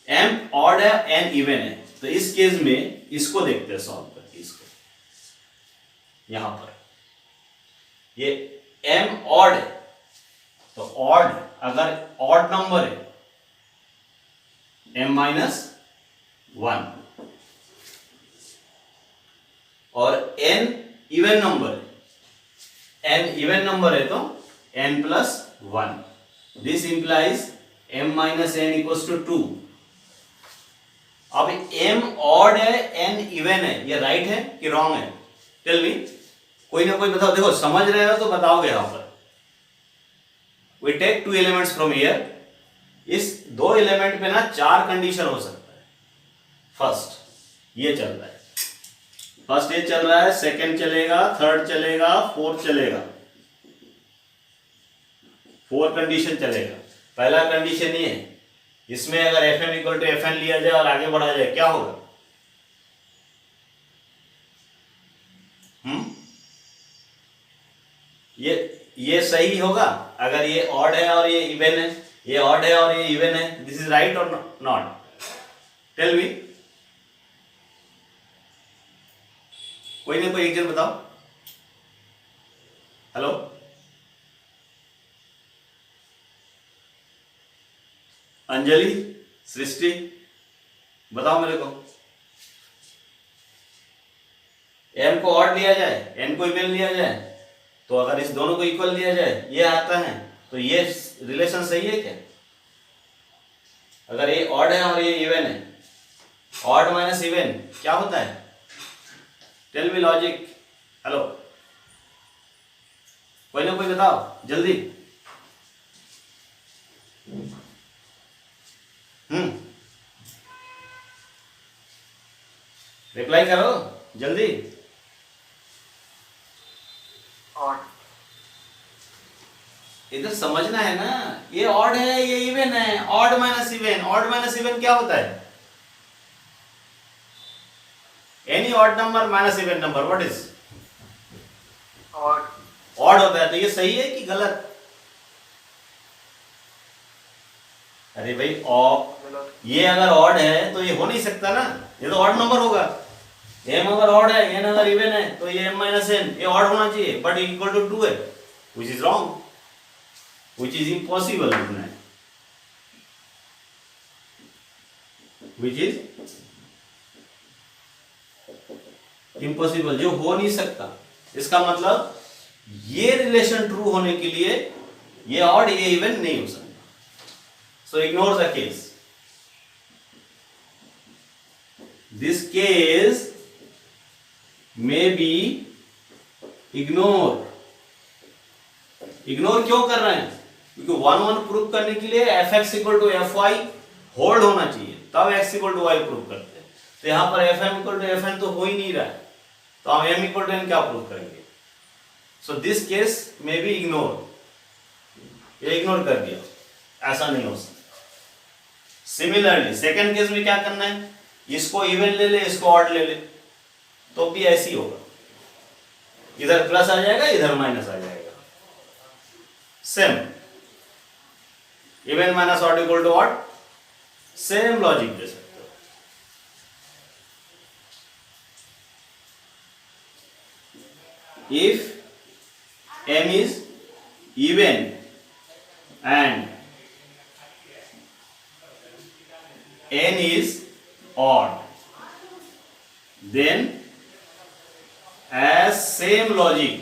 m ऑड है, n इवन है, तो इस केस में इसको देखते हैं सॉल्व करके। इसको यहां पर ये m ऑड है, तो ऑड अगर ऑड नंबर है m माइनस 1 और n इवन नंबर है, n इवन नंबर है तो n plus 1। This implies m minus n equals to 2। अब m ऑड है, n इवन है, ये राइट है कि रॉन्ग है? टेल मी, कोई ना कोई बताओ। देखो समझ रहे हो तो बताओगे। यहां पर we take 2 elements from here. इस 2 एलिमेंट पे ना 4 कंडीशन हो सकता है। फर्स्ट ये चल रहा है, फर्स्ट ये चल रहा है, सेकंड चलेगा, थर्ड चलेगा, फोर्थ चलेगा, 4 कंडीशन चलेगा। पहला कंडीशन ये है, इसमें अगर fm इक्वल टू fn लिया जाए और आगे बढ़ा जाए, क्या होगा? ये सही होगा अगर ये ऑड है और ये इवन है, ये ऑड है और ये इवन है। दिस इज राइट और नॉट? टेल मी, कोई ना कोई एक जन बताओ। हेलो, अंजलि, सृष्टि, बताओ मेरे को। m को ऑड लिया जाए, n को इवन लिया जाए, तो अगर इस दोनों को इक्वल लिया जाए, ये आता है, तो ये रिलेशन सही है क्या? अगर ये ऑड है और ये इवन है, ऑड माइनस इवन क्या होता है? Tell me logic. हेलो, कोई ना कोई बताओ जल्दी। रिप्लाई करो जल्दी। ऑड। इधर समझना है ना, ये ऑड है, ये इवन है। Odd minus even, odd minus even क्या होता है? Any odd number minus even number, what is? Odd. Odd होता है, तो ये सही है कि गलत? अरे भाई, ये अगर ऑड है तो ये हो नहीं सकता ना, ये तो ऑड नंबर होगा। m अगर ऑड है, n अगर इवन है, तो ये m माइनस n, ये ऑड होना चाहिए, बट इक्वल टू 2 है, which is wrong, which is impossible लिखना है, which is impossible, जो हो नहीं सकता। इसका मतलब ये रिलेशन ट्रू होने के लिए ये ऑड ये इवन नहीं हो सकता। So ignore the case. This case may be ignored. Ignore क्यों कर रहे हैं? क्योंकि 1 प्रूव करने के लिए fx equal to fy hold होना चाहिए, तब x equal to y prove करते हैं। तो यहां पर fm इक्वल टू fn तो हो ही नहीं रहा है, तो हम m इक्वल टू n क्या प्रूव करेंगे? सो दिस केस में बी इग्नोर, ये इग्नोर कर दिया, ऐसा नहीं हो सकता। सिमिलरली सेकंड केस में क्या करना है? इसको इवन ले ले, इसको ऑड ले ले, तो भी ऐसे ही होगा, इधर प्लस आ जाएगा, इधर माइनस आ जाएगा। Same, even minus odd equal to odd, same logic दे सकते हो। If m is even and n is odd, then as same logic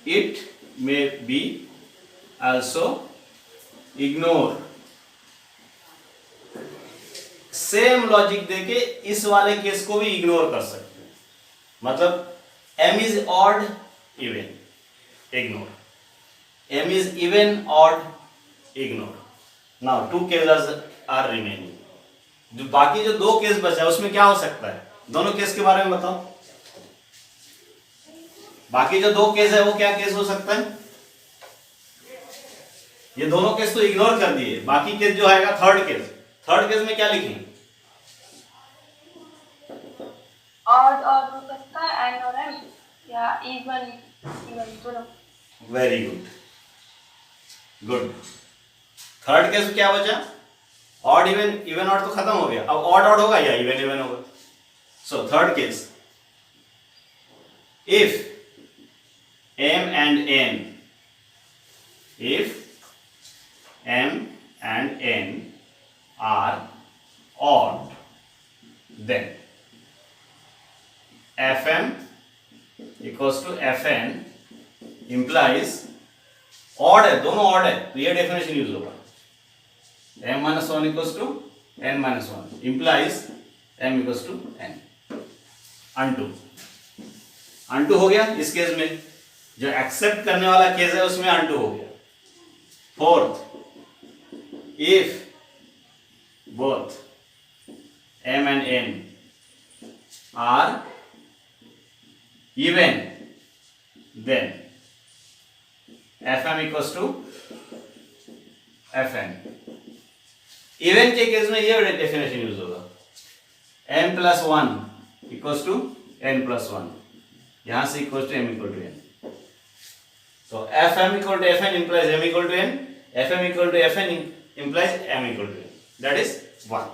it may be also ignored। Same logic देके इस वाले केस को भी इग्नोर कर सकते हैं। मतलब m is odd even, ignore, m is even odd, ignore। now 2 cases are remaining। जो बाकी जो 2 केस बचा है उसमें क्या हो सकता है? दोनों केस के बारे में बताओ। बाकी जो दो केस है वो क्या केस हो सकता है? ये दोनों केस तो इग्नोर कर दिए, बाकी केस जो आएगा थर्ड केस। थर्ड केस में क्या लिखेंगे? ऑड और हो सकता है एंड और एम या इवन दोनों। Very good, good. Third case क्या बचा? ऑड इवन, इवन ऑड तो खत्म हो गया, अब ऑड ऑड होगा या इवन इवन होगा। So third case, if m and n, if m and n are odd, then fm equals to fn implies odd है, दोनों odd है तो ये डेफिनेशन यूज होगा। m minus 1 equals to n minus 1 implies m equals to n। Unto हो गया इस case में, जो एक्सेप्ट करने वाला केस है उसमें अनटू हो गया। Fourth, if both m and n are even, then fm equals to fn। Even के केस में ये डेफिनेशन यूज होगा, m plus 1 equals to n plus 1, यहां से equals to m equal to n। So fm equal to fn implies m equal to n, fm equal to fn implies m equal to n, that is 1।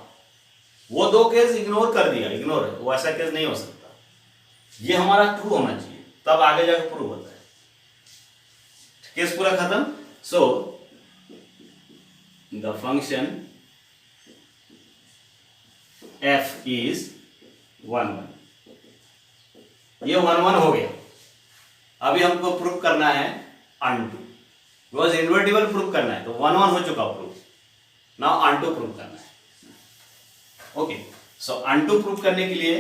वो दो case ignore कर दिया, ignore है, वो ऐसा case नहीं हो सकता, ये हमारा ट्रू होना चाहिए, तब आगे जाकर प्रूव होता है। केस पूरा खत्म। So the function f is 1 1, ये 1 1 हो गया। अभी हमको प्रूफ करना है अनटू, बिकॉज इन्वर्टिबल प्रूफ करना है, तो 1 1 हो चुका प्रूफ, नाउ अनटू प्रूफ करना है। ओके, सो अनटू प्रूफ करने के लिए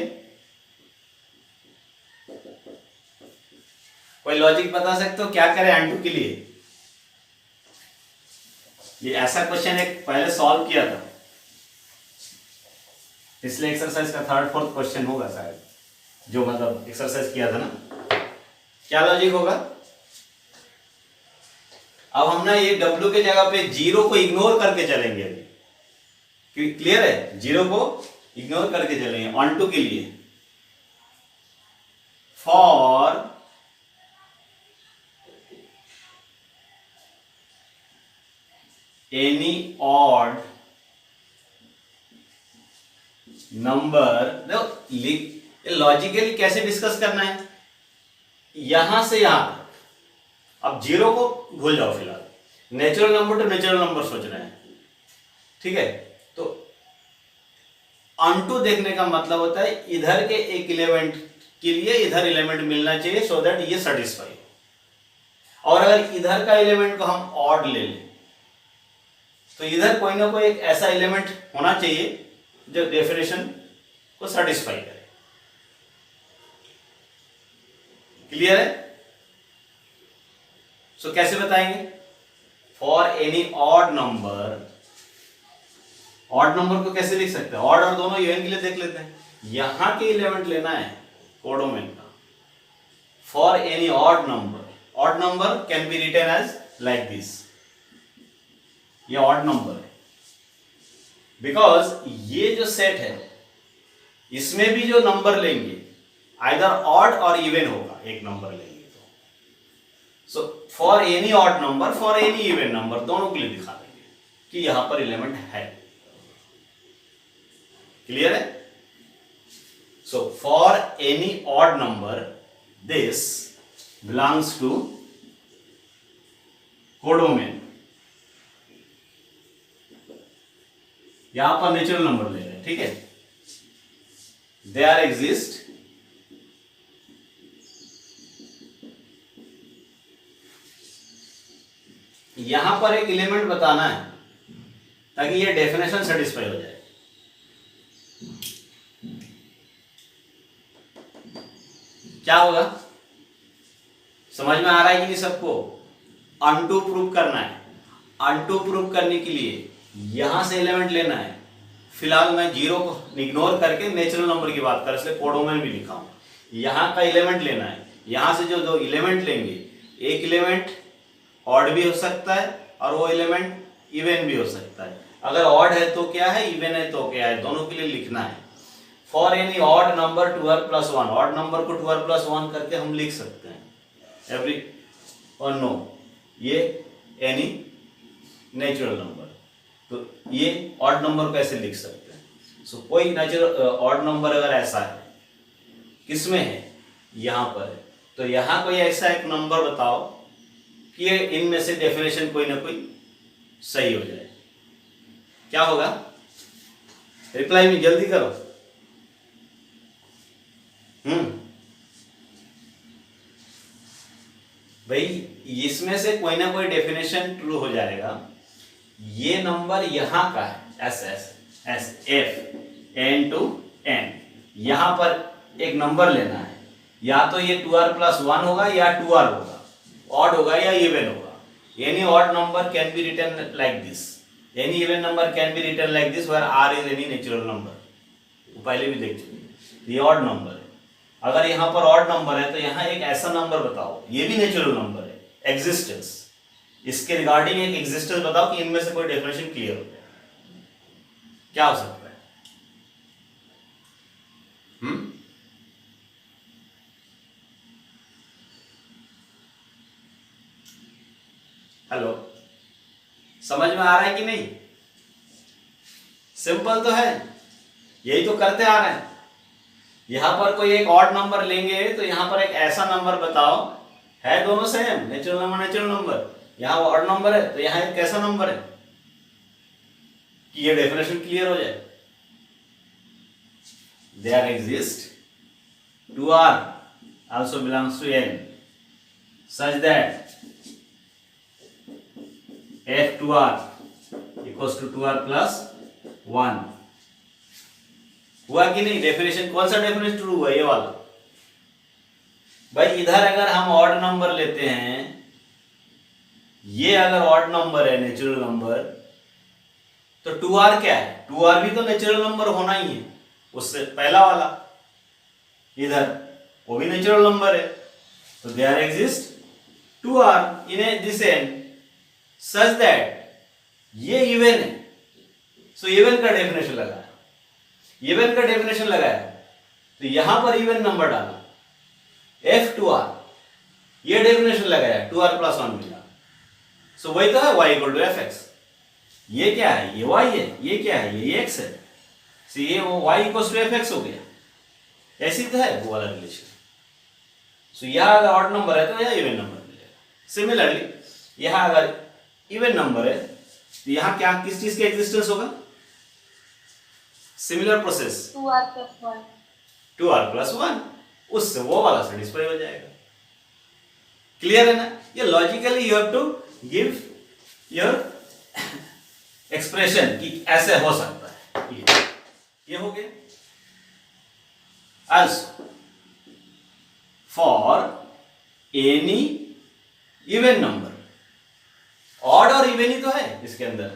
कोई लॉजिक बता सकते हो क्या करें अनटू के लिए? ये ऐसा क्वेश्चन एक पहले सॉल्व किया था, पिछले एक्सरसाइज का थर्ड फोर्थ क्वेश्चन होगा शायद, जो मतलब एक्सरसाइज किया था ना। क्या लॉजिक होगा? अब हम ना ये W के जगह पे जीरो को इग्नोर करके चलेंगे अभी, क्योंकि क्लियर है, जीरो को इग्नोर करके चलेंगे ऑन टू के लिए। फॉर एनी ऑड नंबर, देखो लॉजिकली कैसे डिस्कस करना है, यहां से यहां तक। अब जीरो को भूल जाओ फिलहाल, natural number to natural number सोचना है, ठीक है। तो अनटू देखने का मतलब होता है इधर के एक एलिमेंट के लिए इधर एलिमेंट मिलना चाहिए, सो दैट ये सेटिस्फाई। और अगर इधर का एलिमेंट को हम ऑड ले लें तो इधर कोई ना कोई एक ऐसा एलिमेंट होना चाहिए जो डेफिनेशन को सेटिस्फाई करे। क्लियर है? सो कैसे बताएंगे? For any odd number, odd number को कैसे लिख सकते हैं? ऑड और दोनों यूएन के लिए देख लेते हैं, यहां के एलिमेंट लेना है कोडोमेन का। For any odd number, odd number can be written as like this, ये ऑड नंबर है, बिकॉज ये जो सेट है इसमें भी जो नंबर लेंगे आइदर ऑड और इवन होगा, एक नंबर लेंगे तो। सो for any odd number, for any even number, दोनों के लिए दिखा देंगे कि यहां पर एलिमेंट है। क्लियर है? So for any odd number this belongs to codomain. यहां पर नेचुरल नंबर ले रहे हैं, ठीक है। देयर एग्जिस्ट यहां पर एक एलिमेंट बताना है ताकि ये डेफिनेशन सेटिस्फाई हो जाए। क्या होगा? समझ में आ रहा है कि नहीं सबको? अनटू प्रूव करना है। अनटू प्रूव करने के लिए यहां से एलिमेंट लेना है। फिलहाल मैं जीरो को इग्नोर करके नेचुरल नंबर की बात कर, इसलिए कोडोमेन भी लिखा हूं। यहां का एलिमेंट लेना है, यहाँ से जो दो एलिमेंट लेंगे, एक एलिमेंट ऑड भी हो सकता है और वो एलिमेंट इवन भी हो सकता है। अगर ऑड है तो क्या है, इवन है तो क्या है, दोनों के लिए लिखना है। For any odd number 2r+1, odd number को 2r+1 करके हम लिख सकते हैं। एवरी और नो, ये एनी नेचुरल नंबर, तो ये ऑड नंबर कैसे लिख सकते हैं। सो कोई नेचुरल ऑड नंबर अगर ऐसा है, किसमें है, यहाँ पर है, तो यहाँ कोई ऐसा एक नंबर बताओ कि ये इनमें से डेफिनेशन कोई ना कोई सही हो जाए। क्या होगा, रिप्लाई में जल्दी करो। भाई इसमें से कोई ना कोई डेफिनेशन ट्रू हो जाएगा। ये नंबर यहाँ का है, s s s f N to N, यहाँ पर एक नंबर लेना है, या तो ये 2r+1 होगा या 2r होगा, ऑड होगा या इवन होगा। Any odd number can be written like this, any even number can be written like this where r is any natural number. वो पहले भी देख चुके, ये ऑड नंबर है। अगर यहाँ पर ऑड नंबर है तो यहाँ एक ऐसा नंबर बताओ, ये भी नेचुरल नंबर है, एग्जिस्टेंस, इसके रिगार्डिंग एक एग्जिस्टेंस बताओ कि इनमें से कोई डेफिनेशन क्लियर हो जाए। क्या हो सकता है? हेलो, समझ में आ रहा है कि नहीं? सिंपल तो है, यही तो करते आ रहे हैं। यहां पर कोई एक ऑड नंबर लेंगे तो यहां पर एक ऐसा नंबर बताओ, है दोनों सेम, नेचुरल नंबर, यहां ऑड नंबर है तो यहां एक कैसा नंबर है कि ये डेफिनेशन क्लियर हो जाए। There exist 2r also belongs to n such that f2r equals to 2r+1। हुआ कि नहीं? डेफिनेशन कौन सा डेफिनेशन ट्रू हुआ? ये वाला। भाई इधर अगर हम ऑड नंबर लेते हैं, ये अगर ऑड नंबर है, नेचुरल नंबर, तो 2r क्या है? 2r भी तो नेचुरल नंबर होना ही है, उससे पहला वाला इधर वो भी नेचुरल नंबर है। तो there exist 2r in this and such that ये इवन है। सो इवन का डेफिनेशन लगाया, इवन का डेफिनेशन लगाया तो यहां पर इवन नंबर डाला, f2r, ये डेफिनेशन लगाया, 2r+1 मिला। सो वही तो है y = fx। ये क्या है? ये y है। ये क्या है? ये x है। सो ये वो y = fx हो गया। ऐसी तो है वो वाला रिलेशन। सो यहां अगर ऑड नंबर है तो यह इवन नंबर मिलेगा। सिमिलरली यहां अगर इवन नंबर है तो यहां क्या, किस चीज का एग्जिस्टेंस होगा? सिमिलर प्रोसेस, 2r+1, 2r+1, उससे वो वाला सेटिस्फाई हो जाएगा। क्लियर है ना? ये logically you have to give your expression कि ऐसे हो सकता है। ये हो गया। Also for any even number, odd और इवन ही तो है इसके अंदर,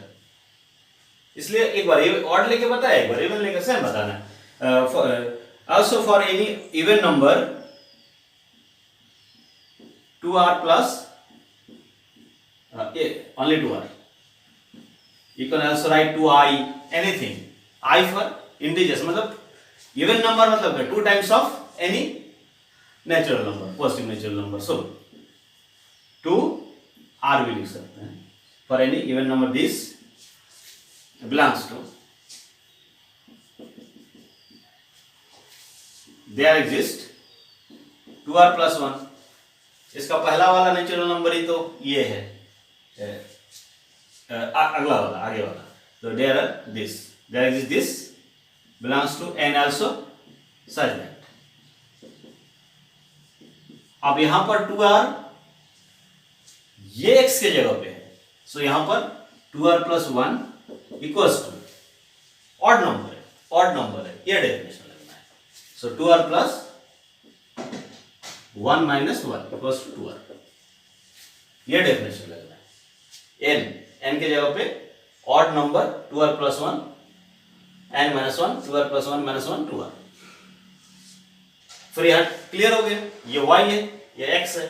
इसलिए एक बार ऑड लेके बताया, एक बार इवन लेके सेम बताना है। Also for any even number 2r+ only 2r, you can also write 2i, anything, I for integers, मतलब इवन नंबर मतलब है 2 times of any natural number, positive natural number. So 2r भी लिख सकते हैं। For any even number this belongs to, there exist 2r+1। इसका पहला वाला नेचुरल नंबर ही तो ये है, अगला वाला, आगे वाला। तो there exist this belongs to n also such that। अब यहां पर 2r ये x के जगह पे है, सो यहां पर 2r+1 equals to odd number है, ऑड नंबर है, ये डेफिनेशन लगना है। सो 2r+1 - 1 इक्वल्स टू 2r, ये डेफिनेशन लगना है। n के जगह पे odd number 2r+1 n - 1, 2r+1 - 1 2r। फिर यहां क्लियर हो गया, ये y है, ये x है,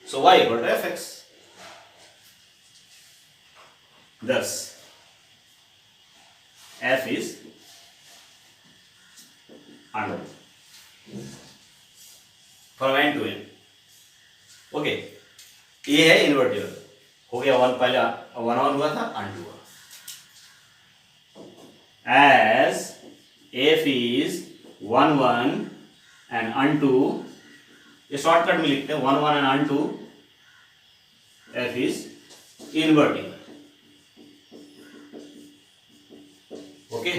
सो y equal to f x. Thus, f is under from n to n. Okay, ये है इन्वर्टिबल, हो गया वन, पहले वन वन हुआ था, अनटू हुआ। As f is one one and unto, ये शॉर्टकट में लिखते हैं, one one and unto, f is invertible. Okay